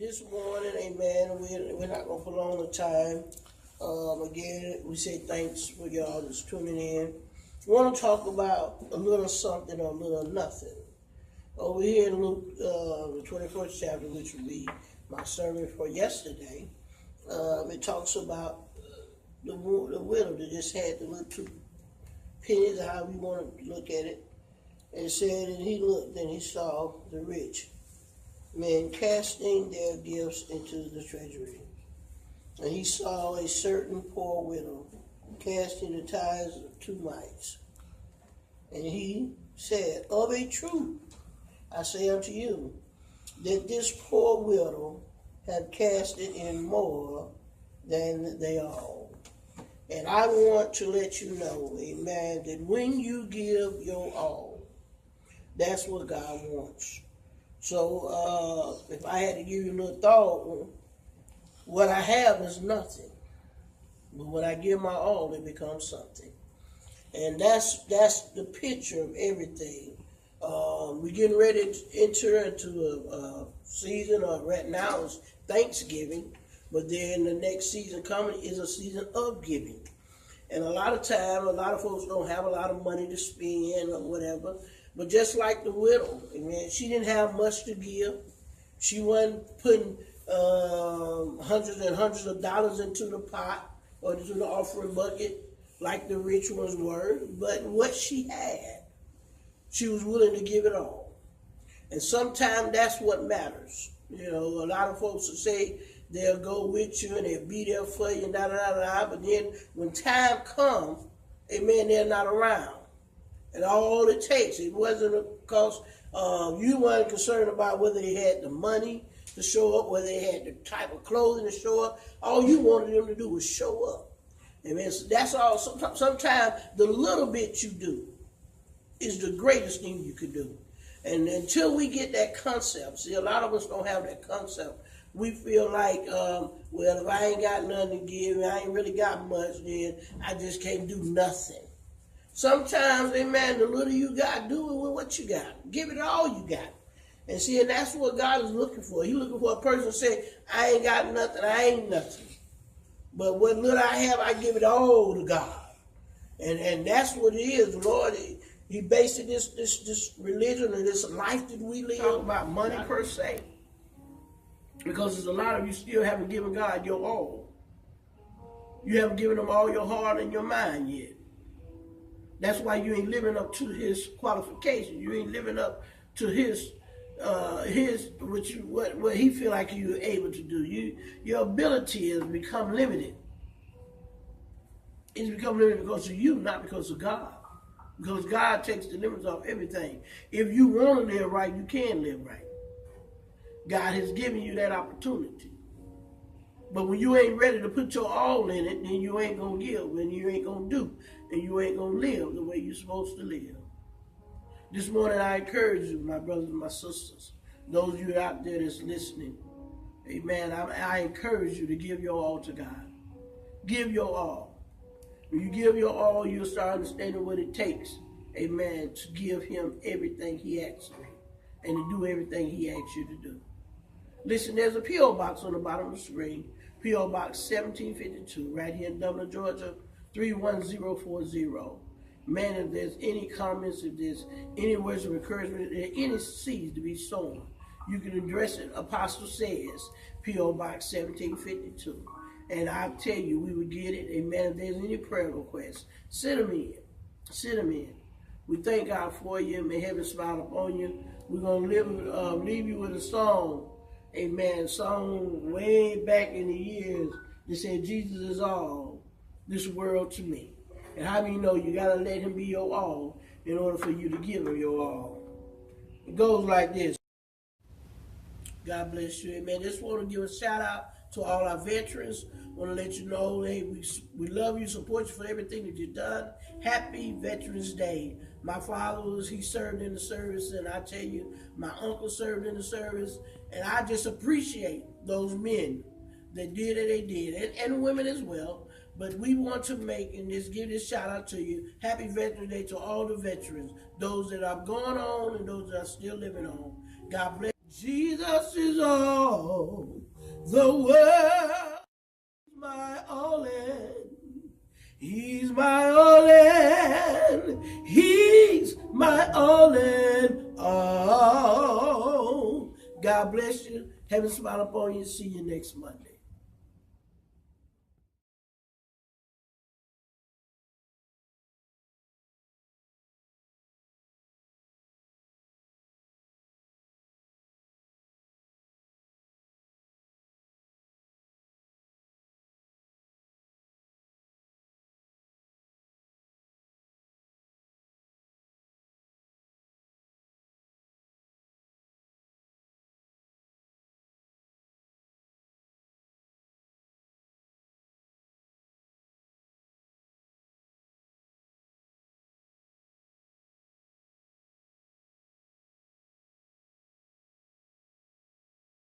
this morning, amen, we're not going to prolong the time. Again, we say thanks for y'all that's tuning in. We want to talk about a little something or a little nothing. Over here in Luke, the 21st chapter, which will be my sermon for yesterday, it talks about the widow that just had the little 2 pennies, or how we want to look at it. And it said, and he looked and he saw the rich men casting their gifts into the treasury. And he saw a certain poor widow casting the tithes of 2 mites. And he said, of a truth, I say unto you, that this poor widow have casted in more than they all. And I want to let you know, amen, that when you give your all, that's what God wants. So if I had to give you a little thought, what I have is nothing. But when I give my all, it becomes something. And that's the picture of everything. We're getting ready to enter into a season, or right now is Thanksgiving, but then the next season coming is a season of giving. And a lot of time, a lot of folks don't have a lot of money to spend or whatever. But just like the widow, amen, she didn't have much to give. She wasn't putting hundreds and hundreds of dollars into the pot or into the offering bucket like the rich ones were. But what she had, she was willing to give it all. And sometimes that's what matters. You know, a lot of folks will say they'll go with you and they'll be there for you and da-da-da-da. But then when time comes, amen, they're not around. And all it takes, it wasn't because you weren't concerned about whether they had the money to show up, whether they had the type of clothing to show up. All you wanted them to do was show up. Amen. So that's all. Sometimes the little bit you do is the greatest thing you could do. And until we get that concept, see, a lot of us don't have that concept. We feel like, well, if I ain't got nothing to give, I ain't really got much, then I just can't do nothing. Sometimes, amen, the little you got, do it with what you got. Give it all you got. And see, and that's what God is looking for. He's looking for a person to say, I ain't got nothing, I ain't nothing. But what little I have, I give it all to God. And that's what it is. The Lord, He based this religion and this life that we live talk about money per se. Because there's a lot of you still haven't given God your all. You haven't given Him all your heart and your mind yet. That's why you ain't living up to His qualifications. You ain't living up to what He feel like you're able to do. Your ability has become limited. It's become limited because of you, not because of God. Because God takes the limits off everything. If you want to live right, you can live right. God has given you that opportunity. But when you ain't ready to put your all in it, then you ain't going to give, and you ain't going to do, and you ain't going to live the way you're supposed to live. This morning I encourage you, my brothers and my sisters, those of you out there that's listening, amen, I encourage you to give your all to God. Give your all. When you give your all, you'll start understanding what it takes, amen, to give Him everything He asks you and to do everything He asks you to do. Listen, there's a P.O. box on the bottom of the screen, P.O. Box 1752, right here in Dublin, Georgia, 31040. Man, if there's any comments, if there's any words of encouragement, if there's any seeds to be sown, you can address it. Apostle Says, P.O. Box 1752. And I tell you, we would get it. Amen. If there's any prayer requests, send them in. Send them in. We thank God for you. May heaven smile upon you. We're going to leave you with a song. Amen. Song way back in the years that said, Jesus is all, this world to me. And how do you know you got to let Him be your all in order for you to give Him your all? It goes like this. God bless you. Amen. Just want to give a shout out to all our veterans. Want to let you know, hey, we love you, support you for everything that you've done. Happy Veterans Day. My father he served in the service, and I tell you, my uncle served in the service, and I just appreciate those men that did it, they did, and women as well. But we want to make, and just give this shout out to you, Happy Veterans Day to all the veterans, those that are going on and those that are still living on. God bless. Jesus is all the world. My all in. He's my all in. He's my all in all. God bless you. Heaven smile upon you. See you next Monday.